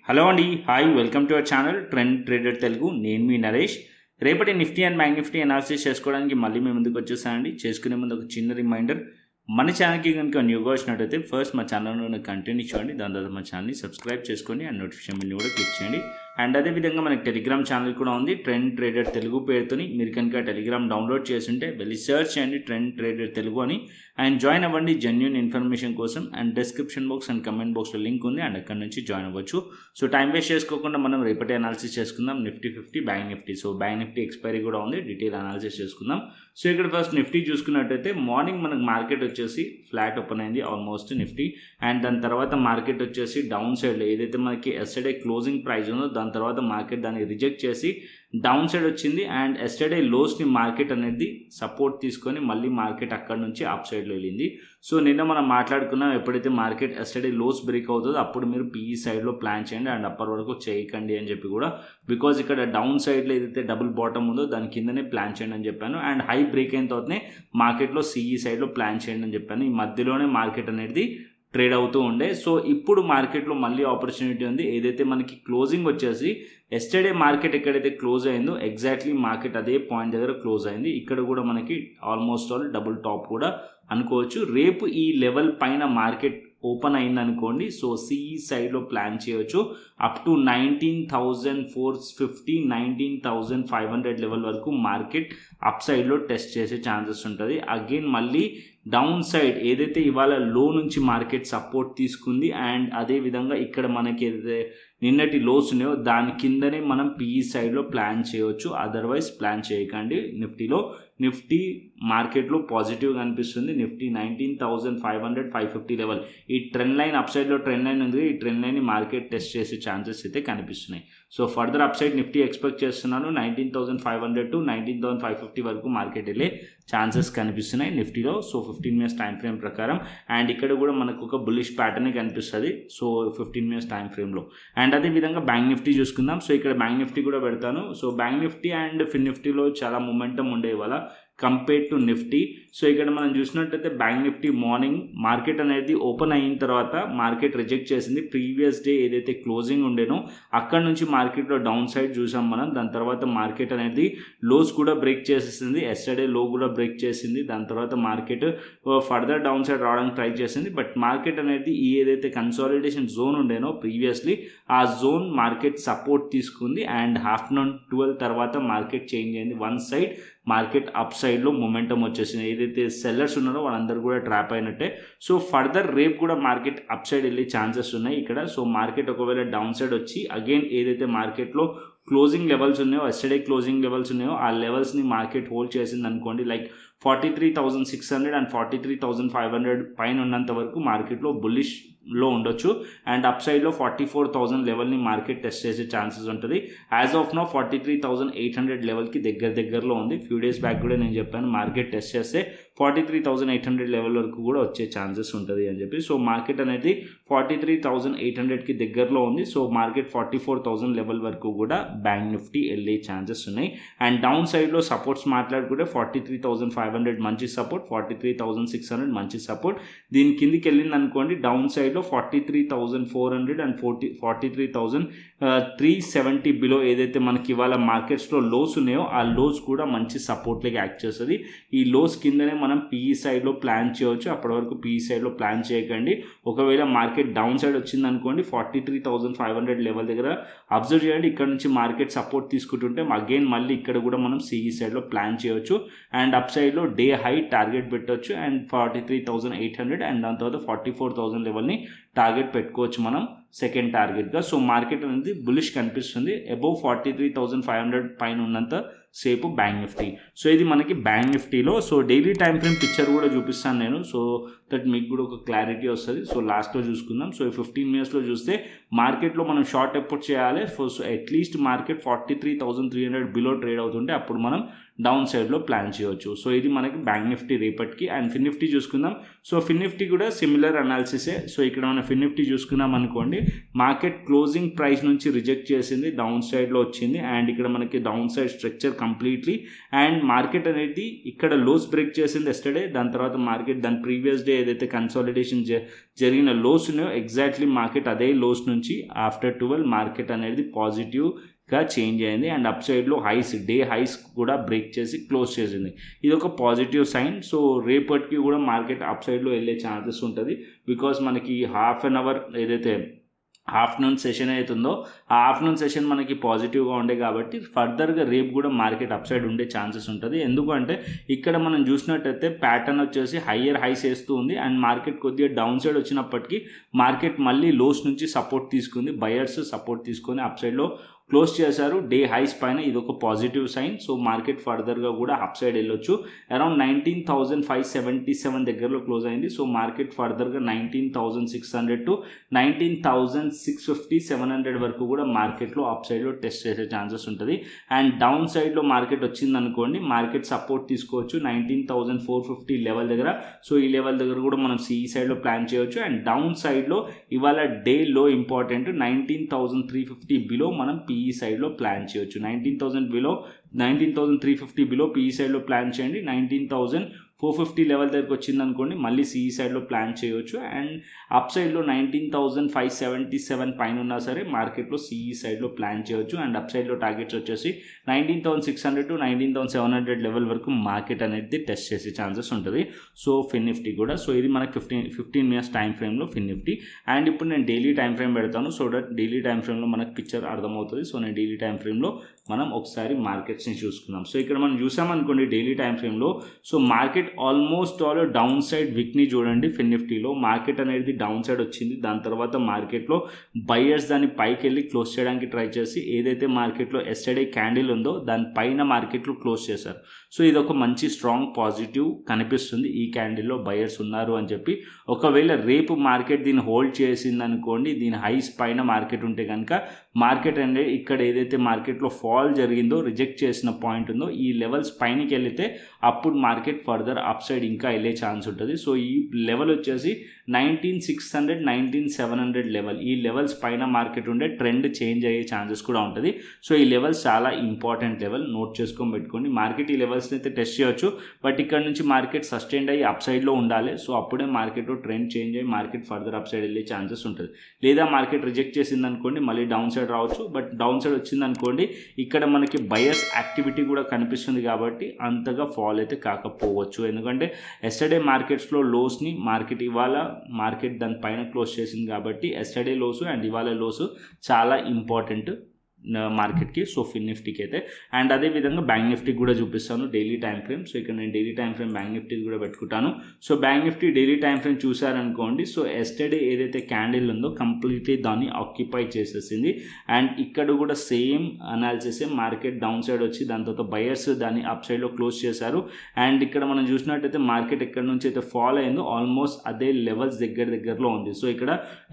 Hello అండి, hi, welcome to our channel trend trader Telugu. నేను మీ నరేష్. రేపటి Nifty and bank Nifty analysis చేసుకోవడానికి మళ్ళీ మేము ముందుకు వచ్చేసానండి. చేసుకునే ముందు ఒక చిన్న రిమైండర్, మన ఛానల్కి కనుక న్యూగా వచ్చినట్టయితే ఫస్ట్ మా ఛానల్లో కంటెంట్ ఇచ్చేయండి, దాని తర్వాత మా ఛానల్ని సబ్స్క్రైబ్ చేసుకోండి అండ్ నోటిఫికేషన్ బిల్ని కూడా క్లిక్ చేయండి. అండ్ అదేవిధంగా మనకి టెలిగ్రామ్ ఛానల్ కూడా ఉంది, ట్రెండ్ ట్రేడర్ తెలుగు పేరుతోని. మీరు కనుక టెలిగ్రామ్ డౌన్లోడ్ చేస్తుంటే వెళ్ళి సర్చ్ చేయండి ట్రెండ్ ట్రేడర్ తెలుగు అని, అండ్ జాయిన్ అవ్వండి జెన్యూన్ ఇన్ఫర్మేషన్ కోసం. And description box and comment బాక్స్లో లింక్ ఉంది, అండ్ అక్కడ నుంచి జాయిన్ అవ్వచ్చు. సో టైం వేస్ట్ చేసుకోకుండా మనం రేపటి అనాలిసిస్ చేసుకుందాం. Nifty 50, bank Nifty. So bank Nifty expiry కూడా ఉంది, డీటెయిల్ అనాలిసిస్ చేసుకుందాం. సో ఇక్కడ ఫస్ట్ నిఫ్టీ చూసుకున్నట్టయితే మార్నింగ్ మనకు మార్కెట్ వచ్చేసి ఫ్లాట్ ఓపెన్ అయింది ఆల్మోస్ట్ నిఫ్టీ. అండ్ దాని తర్వాత మార్కెట్ వచ్చేసి డౌన్ సైడ్లో ఏదైతే మనకి ఎస్టర్డే క్లోజింగ్ ప్రైస్ ఉందో దాని తర్వాత మార్కెట్ దాన్ని రిజెక్ట్ చేసి డౌన్ సైడ్ వచ్చింది. అండ్ ఎస్టర్డే లోస్ని మార్కెట్ అనేది సపోర్ట్ తీసుకొని మళ్ళీ మార్కెట్ అక్కడ నుంచి అప్ సైడ్లో వెళ్ళింది. సో నిన్న మనం మాట్లాడుకున్నాం, ఎప్పుడైతే మార్కెట్ ఎస్టర్డే లోస్ బ్రేక్ అవుతుందో అప్పుడు మీరు పీఈ సైడ్లో ప్లాన్ చేయండి అండ్ అప్పటి వరకు చేయకండి అని చెప్పి కూడా, బికాజ్ ఇక్కడ డౌన్ సైడ్లో ఏదైతే డబుల్ బాటమ్ ఉందో దాని కిందనే ప్లాన్ చేయండి అని చెప్పాను. అండ్ హై బ్రేక్ అయిన తర్వాతనే మార్కెట్లో సిఈ సైడ్లో ప్లాన్ చేయండి అని చెప్పాను. ఈ మధ్యలోనే మార్కెట్ అనేది ట్రేడ్ అవుతూ ఉండే. సో ఇప్పుడు మార్కెట్లో మళ్ళీ ఆపర్చునిటీ ఉంది. ఏదైతే మనకి క్లోజింగ్ వచ్చేసి ఎస్టర్డే మార్కెట్ ఎక్కడైతే క్లోజ్ అయిందో ఎగ్జాక్ట్లీ మార్కెట్ అదే పాయింట్ దగ్గర క్లోజ్ అయింది. ఇక్కడ కూడా మనకి ఆల్మోస్ట్ ఆల్ డబుల్ టాప్ కూడా అనుకోవచ్చు. రేపు ఈ లెవెల్ పైన మార్కెట్ ఓపెన్ అయింది అనుకోండి, సో సిఈ సైడ్లో ప్లాన్ చేయొచ్చు. అప్ టు 19,450, 19,500 లెవెల్ వరకు మార్కెట్ అప్ సైడ్లో టెస్ట్ చేసే ఛాన్సెస్ ఉంటుంది. అగైన్ మళ్ళీ డౌన్ సైడ్ ఏదైతే ఇవాళ లో నుంచి మార్కెట్ సపోర్ట్ తీసుకుంది, అండ్ అదేవిధంగా ఇక్కడ మనకి ఏదైతే నిన్నటి లోస్ ఉన్నాయో దాని కిందనే మనం పీఈ సైడ్లో ప్లాన్ చేయవచ్చు. అదర్వైజ్ ప్లాన్ చేయకండి. నిఫ్టీ మార్కెట్లో పాజిటివ్గా అనిపిస్తుంది. నిఫ్టీ 19,500, 550 లెవెల్ ఈ ట్రెండ్ లైన్ అప్ సైడ్లో ట్రెండ్ లైన్ ఉంది. ఈ ట్రెండ్ లైన్ మార్కెట్ టెస్ట్ చేసే ఛాన్సెస్ అయితే కనిపిస్తున్నాయి. So further up side Nifty expect చేస్తున్నాను. 19,500 to 19,550 వరకు మార్కెట్ వెళ్ళే ఛాన్సెస్ కనిపిస్తున్నాయి నిఫ్టీలో. సో 15 మినిట్స్ టైం ఫ్రేమ్ ప్రకారం. అండ్ ఇక్కడ కూడా మనకు ఒక బుల్లిష్ ప్యాటర్న్ కనిపిస్తుంది. సో 15 మినిట్స్ టైం ఫ్రేమ్లో. అండ్ అదేవిధంగా బ్యాంక్ నిఫ్టీ చూసుకుందాం. సో ఇక్కడ బ్యాంక్ నిఫ్టీ కూడా పెడతాను. సో బ్యాంక్ నిఫ్టీ అండ్ ఫిన్నిఫ్టీలో చాలా మొమెంటం ఉండే ఇవాళ కంపేర్ టు నిఫ్టీ. సో ఇక్కడ మనం చూసినట్టయితే బ్యాంక్ నిఫ్టీ మార్నింగ్ మార్కెట్ అనేది ఓపెన్ అయిన తర్వాత మార్కెట్ రిజెక్ట్ చేసింది. ప్రీవియస్ డే ఏదైతే క్లోజింగ్ ఉండేనో అక్కడ నుంచి మార్కెట్లో డౌన్ సైడ్ చూసాం మనం. దాని తర్వాత మార్కెట్ అనేది లోస్ కూడా బ్రేక్ చేసేసింది. ఎస్టర్డే లో కూడా బ్రేక్ చేసింది. దాని తర్వాత మార్కెట్ ఫర్దర్ డౌన్ సైడ్ రావడానికి ట్రై చేసింది. బట్ మార్కెట్ అనేది ఈ ఏదైతే కన్సాలిడేషన్ జోన్ ఉండేనో ప్రీవియస్లీ ఆ జోన్ మార్కెట్ సపోర్ట్ తీసుకుంది. అండ్ ఆఫ్టర్నూన్ 12 తర్వాత మార్కెట్ చేంజ్ అయింది. వన్ సైడ్ మార్కెట్ అప్ సైడ్లో మొమెంటం వచ్చేసింది. ఏదైతే సెల్లర్స్ ఉన్నారో వాళ్ళందరూ కూడా ట్రాప్ అయినట్టే. సో ఫర్దర్ రేపు కూడా మార్కెట్ అప్ సైడ్ వెళ్ళే ఛాన్సెస్ ఉన్నాయి ఇక్కడ. సో మార్కెట్ ఒకవేళ డౌన్ సైడ్ వచ్చి అగైన్ ఏదైతే మార్కెట్లో క్లోజింగ్ లెవెల్స్ ఉన్నాయో ఎస్టర్డే క్లోజింగ్ లెవెల్స్ ఉన్నాయో ఆ లెవెల్స్ని మార్కెట్ హోల్డ్ చేసింది అనుకోండి, లైక్ 43,600 అండ్ 43,500 పైన ఉన్నంత వరకు మార్కెట్లో బుల్లిష్లో ఉండొచ్చు. అండ్ అప్ సైడ్లో 44,000 లెవెల్ని మార్కెట్ టెస్ట్ చేసే ఛాన్సెస్ ఉంటుంది. యాజ్ ఆఫ్ నో 43,800 లెవెల్కి దగ్గరలో ఉంది. ఫ్యూ డేస్ బ్యాక్ కూడా నేను చెప్పాను మార్కెట్ టెస్ట్ చేస్తే 43,800 లెవెల్ వరకు కూడా వచ్చే ఛాన్సెస్ ఉంటుంది అని చెప్పి. సో మార్కెట్ అనేది 43,800కి దగ్గరలో ఉంది. సో మార్కెట్ 44,000 లెవెల్ వరకు కూడా బ్యాంక్ నిఫ్టీ వెళ్ళే ఛాన్సెస్ ఉన్నాయి. అండ్ డౌన్ సైడ్లో సపోర్ట్స్ మాట్లాడుకుంటే 43,500 మంచి సపోర్ట్, 43,600 మంచి సపోర్ట్. దీని కిందికి వెళ్ళింది అనుకోండి డౌన్ సైడ్లో 43,400 అండ్ 43,370 బిలో ఏదైతే మనకి ఇవాళ మార్కెట్స్లో లోస్ ఉన్నాయో ఆ లోస్ కూడా మంచి సపోర్ట్లకి యాక్ట్ చేస్తుంది. ఈ లోస్ కిందనే మనం పీఈ సైడ్లో ప్లాన్ చేయవచ్చు. అప్పటి వరకు పీఈ సైడ్లో ప్లాన్ చేయకండి. ఒకవేళ మార్కెట్ డౌన్ సైడ్ వచ్చింది అనుకోండి 43,500 లెవెల్ దగ్గర అబ్జర్వ్ చేయండి. ఇక్కడ నుంచి మార్కెట్ సపోర్ట్ తీసుకుంటుంటే అగైన్ మళ్ళీ ఇక్కడ కూడా మనం సిఈ సైడ్లో ప్లాన్ చేయవచ్చు. అండ్ అప్ సైడ్లో డే హై టార్గెట్ పెట్టవచ్చు అండ్ 43,800 అండ్ దాని తర్వాత 44,000 లెవెల్ని టార్గెట్ పెట్టుకోవచ్చు మనం సెకండ్ టార్గెట్గా. సో మార్కెట్ అనేది బులిష్ కనిపిస్తుంది. అబౌవ్ 43,500 పైన ఉన్నంత సేపు బ్యాంక్ నిఫ్టీ. సో ఇది మనకి బ్యాంక్ నిఫ్టీలో. So daily time frame picture కూడా చూపిస్తాను నేను, సో దట్ మీకు కూడా ఒక క్లారిటీ వస్తుంది. సో లాస్ట్లో చూసుకుందాం. సో 15 మినిట్స్లో చూస్తే మార్కెట్లో మనం షార్ట్ ఎప్పుడు చేయాలి. So at least market 43,300 below trade అవుతుంటే అప్పుడు మనం డౌన్ సైడ్లో ప్లాన్ చేయవచ్చు. సో ఇది మనకి బ్యాంక్ నిఫ్టీ రేపటికి. అండ్ ఫిన్నిఫ్టీ చూసుకుందాం. సో ఫిన్నిఫ్టీ కూడా సిమిలర్ అనాలిసిసే. సో ఇక్కడ మనం ఫిన్నిఫ్టీ చూసుకున్నాం అనుకోండి, మార్కెట్ క్లోజింగ్ ప్రైస్ నుంచి రిజెక్ట్ చేసింది, డౌన్ సైడ్లో వచ్చింది. అండ్ ఇక్కడ మనకి down side structure completely. And market అనేది ఇక్కడ లోస్ బ్రేక్ చేసింది ఎస్టర్డే, దాని తర్వాత మార్కెట్ దాని ప్రీవియస్ డే ఏదైతే కన్సాలిడేషన్ జరిగిన లోస్ ఉన్నాయో ఎగ్జాక్ట్లీ మార్కెట్ అదే లోస్ నుంచి ఆఫ్టర్ 12 మార్కెట్ అనేది పాజిటివ్గా చేంజ్ అయింది. అండ్ అప్ సైడ్లో డే హైస్ కూడా బ్రేక్ చేసి క్లోజ్ చేసింది. ఇది ఒక పాజిటివ్ సైన్. సో రేపటికి కూడా మార్కెట్ అప్ సైడ్లో వెళ్ళే ఛాన్సెస్ ఉంటుంది. బికాస్ మనకి హాఫ్ అన్ అవర్ ఏదైతే ఆఫ్టర్నూన్ సెషన్ అవుతుందో ఆ ఆఫ్టర్నూన్ సెషన్ మనకి పాజిటివ్గా ఉండే కాబట్టి ఫర్దర్గా రేపు కూడా మార్కెట్ అప్ సైడ్ ఉండే ఛాన్సెస్ ఉంటుంది. ఎందుకంటే ఇక్కడ మనం చూసినట్టయితే ప్యాటర్న్ వచ్చేసి హయ్యర్ హైస్ వేస్తూ ఉంది అండ్ మార్కెట్ కొద్దిగా డౌన్ సైడ్ వచ్చినప్పటికీ మార్కెట్ మళ్ళీ లోస్ నుంచి సపోర్ట్ తీసుకుంది, బయర్స్ సపోర్ట్ తీసుకొని అప్ సైడ్లో క్లోజ్ చేశారు డే హైస్ పైన. ఇది ఒక పాజిటివ్ సైన్. సో మార్కెట్ ఫర్దర్గా కూడా అప్ సైడ్ వెళ్ళొచ్చు. అరౌండ్ 19,577 దగ్గరలో క్లోజ్ అయింది. సో మార్కెట్ ఫర్దర్గా 19,600 to 19,650 700 వరకు కూడా మార్కెట్లో అప్ సైడ్లో టెస్ట్ చేసే ఛాన్సెస్ ఉంటుంది. అండ్ డౌన్ సైడ్లో మార్కెట్ వచ్చింది అనుకోండి, మార్కెట్ సపోర్ట్ తీసుకోవచ్చు 19,450 లెవెల్ దగ్గర. సో ఈ లెవెల్ దగ్గర కూడా మనం సిఈ సైడ్లో ప్లాన్ చేయవచ్చు. అండ్ డౌన్ సైడ్లో ఇవాళ డే లో ఇంపార్టెంట్ 19,350 బిలో మనం PE సైడ్లో ప్లాన్ చేయొచ్చు. 19,350 బిలో PE సైడ్లో ప్లాన్ చేయండి. 19,450 లెవెల్ దగ్గరకు వచ్చింది అనుకోండి, మళ్ళీ సిఈ సైడ్లో ప్లాన్ చేయొచ్చు. అండ్ అప్ సైడ్లో 19,577 పైన ఉన్నా సరే మార్కెట్లో సిఈ సైడ్లో ప్లాన్ చేయొచ్చు. అండ్ అప్ సైడ్లో టార్గెట్స్ వచ్చేసి 19,600 to 19,700 లెవెల్ వరకు మార్కెట్ అనేది టెస్ట్ చేసే ఛాన్సెస్ ఉంటుంది. సో ఫిన్నిఫ్టీ కూడా. సో ఇది మనకి 15 మినిట్స్ టైం ఫ్రేమ్లో ఫిన్నిఫ్టీ. అండ్ ఇప్పుడు నేను డైలీ టైం ఫ్రేమ్ పెడతాను సో దట్ డైలీ టైం ఫ్రేమ్లో మనకు పిక్చర్ అర్థమవుతుంది. సో నేను డైలీ టైం ఫ్రేమ్లో మనం ఒకసారి మార్కెట్స్ని చూసుకుందాం. సో ఇక్కడ మనం చూసామనుకోండి డైలీ టైం ఫ్రేమ్లో, so market almost all down side విక్ని చూడండి. ఫిన్నిఫ్టీలో మార్కెట్ అనేది డౌన్ సైడ్ వచ్చింది, దాని తర్వాత మార్కెట్లో బయర్స్ దాన్ని పైకి వెళ్ళి క్లోజ్ చేయడానికి ట్రై చేసి ఏదైతే మార్కెట్లో ఎస్టర్డే క్యాండిల్ ఉందో దాని పైన మార్కెట్లో క్లోజ్ చేశారు. సో ఇది ఒక మంచి స్ట్రాంగ్ పాజిటివ్ కనిపిస్తుంది, ఈ క్యాండిల్లో బయర్స్ ఉన్నారు అని చెప్పి. ఒకవేళ రేపు మార్కెట్ దీన్ని హోల్డ్ చేసింది అనుకోండి, దీని హైస్ పైన మార్కెట్ ఉంటే కనుక మార్కెట్ అనేది ఇక్కడ ఏదైతే మార్కెట్లో ఫాల్ జరిగిందో రిజెక్ట్ చేసిన పాయింట్ ఉందో ఈ లెవెల్స్ పైనకి వెళితే అప్పుడు మార్కెట్ ఫర్దర్ అప్ సైడ్ ఇంకా వెళ్ళే ఛాన్స్ ఉంటుంది. సో ఈ లెవెల్ వచ్చేసి 19,600 19,700 లెవెల్. ఈ లెవెల్స్ పైన మార్కెట్ ఉండే ట్రెండ్ చేంజ్ అయ్యే ఛాన్సెస్ కూడా ఉంటుంది. సో ఈ లెవెల్స్ చాలా ఇంపార్టెంట్ లెవెల్, నోట్ చేసుకొని పెట్టుకోండి. మార్కెట్ ఈ లెవెల్స్ని అయితే టెస్ట్ చేయొచ్చు, బట్ ఇక్కడ నుంచి మార్కెట్ సస్టైన్ అయ్యి అప్ సైడ్లో ఉండాలి. సో అప్పుడే మార్కెట్లో ట్రెండ్ చేంజ్ అయ్యి మార్కెట్ ఫర్దర్ అప్ సైడ్ వెళ్ళే ఛాన్సెస్ ఉంటుంది. లేదా మార్కెట్ రిజెక్ట్ చేసింది అనుకోండి మళ్ళీ డౌన్ సైడ్ రావచ్చు, బట్ డౌన్ సైడ్ వచ్చింది అనుకోండి ఇక్కడ మనకి బయర్స్ యాక్టివిటీ కూడా కనిపిస్తుంది కాబట్టి అంతగా ఫాల్ అయితే కాకపోవచ్చు. ఎందుకంటే ఎస్టర్డే మార్కెట్స్లో లోస్ని ఇవాళ మార్కెట్ దాని పైన క్లోజ్ చేసింది కాబట్టి ఎస్టర్డే లోసు అండ్ ఇవాళ లోసు చాలా ఇంపార్టెంట్ మార్కెట్కి. సో ఫిన్నిఫ్టీకి అయితే. అండ్ అదేవిధంగా బ్యాంక్ నిఫ్టీకి కూడా చూపిస్తాను డైలీ టైం ఫ్రేమ్. సో ఇక్కడ నేను daily time frame Bank Nifty కూడా పెట్టుకుంటాను. So bank Nifty daily time frame చూసారనుకోండి, సో ఎస్టర్డే ఏదైతే క్యాండిల్ ఉందో కంప్లీట్లీ దాన్ని ఆక్యుపై చేసేసింది. అండ్ ఇక్కడ కూడా same analysis, market down side వచ్చి దాని తర్వాత బయర్స్ దాన్ని అప్ సైడ్లో క్లోజ్ చేశారు. అండ్ ఇక్కడ మనం చూసినట్టయితే మార్కెట్ ఎక్కడ నుంచి అయితే ఫాల్ అయిందో ఆల్మోస్ట్ అదే లెవెల్స్ దగ్గరలో ఉంది. సో ఇక్కడ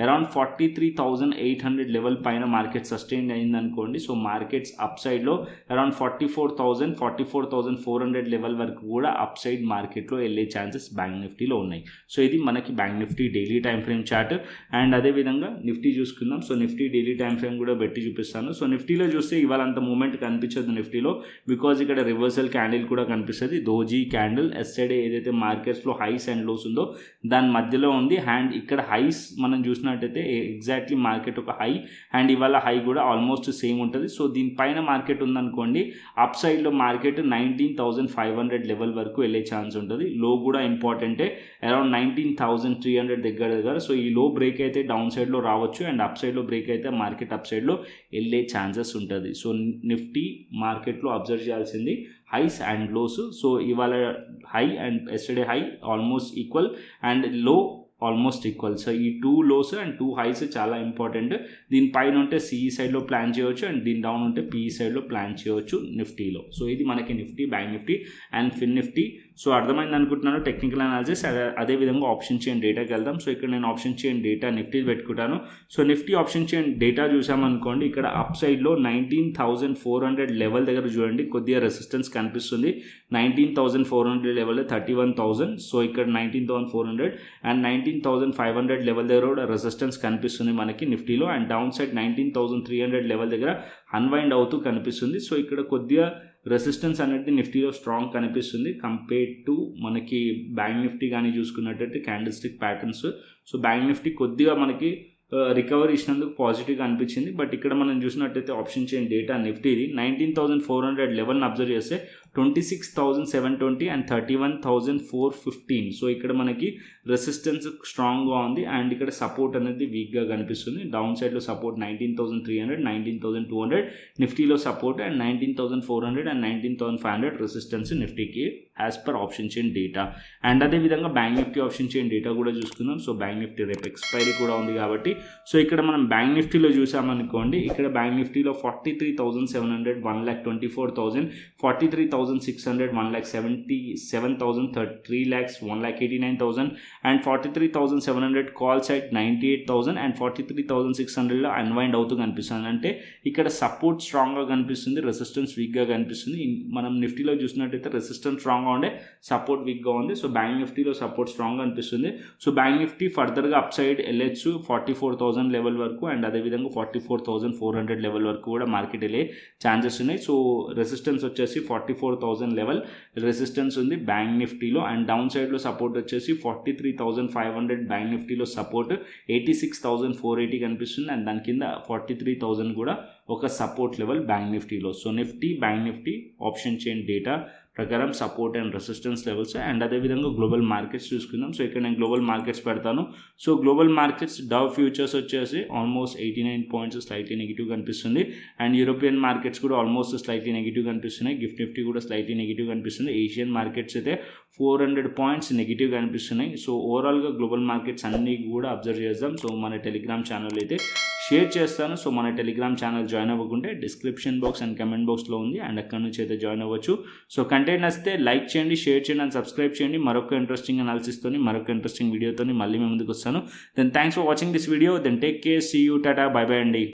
అరౌండ్ 43,800 లెవెల్ పైన మార్కెట్ సస్టైన్ అయింది అనుకోండి. సో మార్కెట్స్ అప్ సైడ్లో అరౌండ్ 44,400 లెవెల్ వరకు కూడా అప్ సైడ్ మార్కెట్లో వెళ్ళే ఛాన్సెస్ బ్యాంక్ నిఫ్టీలో ఉన్నాయి. సో ఇది మనకి bank Nifty daily time frame chart. And అదేవిధంగా నిఫ్టీ చూసుకుందాం. So Nifty daily time frame కూడా పెట్టి చూపిస్తాను. సో నిఫ్టీలో చూస్తే ఇవాళ అంత మూమెంట్ కనిపించదు నిఫ్టీలో, బికాజ్ ఇక్కడ రివర్సల్ క్యాండిల్ కూడా కనిపిస్తుంది. దోజీ క్యాండిల్ ఎస్టర్డే ఏదైతే మార్కెట్స్లో హైస్ అండ్ లోస్ ఉందో దాని మధ్యలో ఉంది. అండ్ ఇక్కడ హైస్ మనం చూసినట్టయితే ఎగ్జాక్ట్లీ మార్కెట్ ఒక హై అండ్ ఇవాళ హై కూడా ఆల్మోస్ట్ సేమ్ ఉంటుంది. సో దీనిపైన మార్కెట్ ఉందనుకోండి అప్ సైడ్లో మార్కెట్ 19,500 లెవెల్ వరకు వెళ్ళే ఛాన్స్ ఉంటుంది. లో కూడా ఇంపార్టెంటే, అరౌండ్ 19,300 దగ్గర. సో ఈ లో బ్రేక్ అయితే డౌన్ సైడ్లో రావచ్చు అండ్ అప్ సైడ్లో బ్రేక్ అయితే మార్కెట్ అప్ సైడ్లో వెళ్ళే ఛాన్సెస్ ఉంటుంది. సో నిఫ్టీ మార్కెట్లో అబ్జర్వ్ చేయాల్సింది హైస్ అండ్ లోస్. సో ఇవాళ high and yesterday high almost equal and లో ఆల్మోస్ట్ ఈక్వల్. సో ఈ 2 లోస్ అండ్ 2 హైస్ చాలా ఇంపార్టెంట్. దీనిపైన ఉంటే సిఈ సైడ్లో ప్లాన్ చేయవచ్చు అండ్ దీని డౌన్ ఉంటే పిఈ సైడ్లో ప్లాన్ చేయవచ్చు నిఫ్టీలో. సో ఇది మనకి Nifty, bank Nifty and Fin Nifty. So అర్థమైంది అనుకుంటున్నాను టెక్నికల్ అనాలిసిస్. అదేవిధంగా ఆప్షన్ చైన్ డేటాకి వెళ్దాం. సో ఇక్కడ నేను ఆప్షన్ చైన్ డేటా నిఫ్టీ పెట్టుకుంటాను. So Nifty option chain data చూసామనుకోండి, ఇక్కడ అప్ సైడ్లో 19,400 లెవెల్ దగ్గర చూడండి కొద్దిగా రెసిస్టెన్స్ కనిపిస్తుంది. 19,400 లెవెల్ 31,000. సో ఇక్కడ 19,400 అండ్ 19,500 లెవెల్ దగ్గర కూడా రెసిస్టెన్స్ కనిపిస్తుంది మనకి నిఫ్టీలో. అండ్ డౌన్ సైడ్ 19,300 లెవెల్ దగ్గర అన్వైండ్ అవుతూ కనిపిస్తుంది. సో ఇక్కడ కొద్దిగా రెసిస్టెన్స్ అనేది నిఫ్టీలో స్ట్రాంగ్ కనిపిస్తుంది కంపేర్ టు మనకి బ్యాంక్ నిఫ్టీ కానీ చూసుకున్నట్టయితే candle stick patterns. So bank Nifty కొద్దిగా మనకి రికవరీ ఇచ్చినందుకు పాజిటివ్గా అనిపించింది. బట్ ఇక్కడ మనం చూసినట్టయితే ఆప్షన్ చైన్ డేటా నిఫ్టీది 19,400 లెవెల్ని అబ్జర్వ్ చేస్తే 26,720 అండ్ 31,415. సో ఇక్కడ మనకి రెసిస్టెన్స్ స్ట్రాంగ్గా ఉంది అండ్ ఇక్కడ సపోర్ట్ అనేది వీక్గా కనిపిస్తుంది. డౌన్ సైడ్లో సపోర్ట్ 19,300, 19,200 నిఫ్టీలో సపోర్ట్ అండ్ 19,400 అండ్ 19,500 రెసిస్టెన్స్ నిఫ్టీకి as per option chain data. And అదేవిధంగా bank Nifty option chain data కూడా చూసుకుందాం. సో బ్యాంక్ నిఫ్టీ రేపు ఎక్స్పైరీ కూడా ఉంది కాబట్టి సో ఇక్కడ మనం బ్యాంక్ నిఫ్టీలో చూసామనుకోండి, ఇక్కడ బ్యాంక్ నిఫ్టీలో 43,700, 1,24,000, 43,600, 1,77,000, 3 lakhs, 1,89,000 and 43,700 call side 98,000 and 43,600లో అన్వైండ్ అవుతూ కనిపిస్తుంది. అంటే ఇక్కడ సపోర్ట్ స్ట్రాంగ్గా కనిపిస్తుంది, రెసిస్టెన్స్ వీక్గా కనిపిస్తుంది. మనం నిఫ్టీలో చూసినట్టయితే రెసిస్టెన్స్ స్ట్రాంగ్గా ఉండే, సపోర్ట్ వీక్గా ఉంది. సో బ్యాంక్ నిఫ్టీలో సపోర్ట్ స్ట్రాంగ్గా అనిపిస్తుంది. సో బ్యాంక్ నిఫ్టీ ఫర్దర్గా అప్ సైడ్ వెళ్ళొచ్చు 44,000 లెవెల్ వరకు అండ్ అదేవిధంగా 44,400 లెవెల్ వరకు కూడా మార్కెట్ వెళ్ళే ఛాన్సెస్ ఉన్నాయి. సో రెసిస్టెన్స్ వచ్చేసి 44,000 లెవెల్ రెసిస్టెన్స్ ఉంది బ్యాంక్ నిఫ్టీలో అండ్ డౌన్ సైడ్లో సపోర్ట్ వచ్చేసి 43,500 బ్యాంక్ నిఫ్టీలో సపోర్ట్, 86,480 కనిపిస్తుంది అండ్ దాని కింద 43,000 కూడా ఒక సపోర్ట్ లెవెల్ బ్యాంక్ నిఫ్టీలో. So Nifty bank Nifty option chain data ప్రకారం support and resistance levels. And అదేవిధంగా గ్లోబల్ మార్కెట్స్ చూసుకుందాం. సో ఇక్కడ నేను గ్లోబల్ మార్కెట్స్ పెడతాను. So global markets Dow futures వచ్చేసి ఆల్మోస్ట్ 89 పాయింట్స్ స్లైట్లీ నెగిటివ్ కనిపిస్తుంది అండ్ యూరోపియన్ మార్కెట్స్ కూడా ఆల్మోస్ట్ స్లైట్లీ నెగిటివ్ కనిపిస్తున్నాయి. గిఫ్ట్ నిఫ్టీ కూడా స్లైట్లీ నెగిటివ్ కనిపిస్తుంది. ఏషియన్ మార్కెట్స్ అయితే 400 పాయింట్స్ నెగిటివ్ కనిపిస్తున్నాయి. సో ఓవరాల్గా గ్లోబల్ మార్కెట్స్ అన్నీ కూడా అబ్జర్వ్ చేద్దాం. సో మన టెలిగ్రామ్ ఛానల్ అయితే షేర్ చేస్తాను. సో మన టెలిగ్రామ్ ఛానల్ జాయిన్ అవ్వకుంటే డిస్క్రిప్షన్ బాక్స్ అండ్ కమెంట్ బాక్స్లో ఉంది అండ్ అక్కడ నుంచి అయితే జాయిన్ అవ్వచ్చు. సో కంటెంట్ నచ్చితే లైక్ చేయండి, షేర్ చేయండి అండ్ సబ్స్క్రైబ్ చేయండి. మరొక ఇంట్రెస్టింగ్ అనాలిసిస్తోని మరొక ఇంట్రెస్టింగ్ వీడియోతో మళ్ళీ మేము ముందుకు వస్తాను. Then thanks for watching this video. Then take care, see you, tata, bye bye అండి.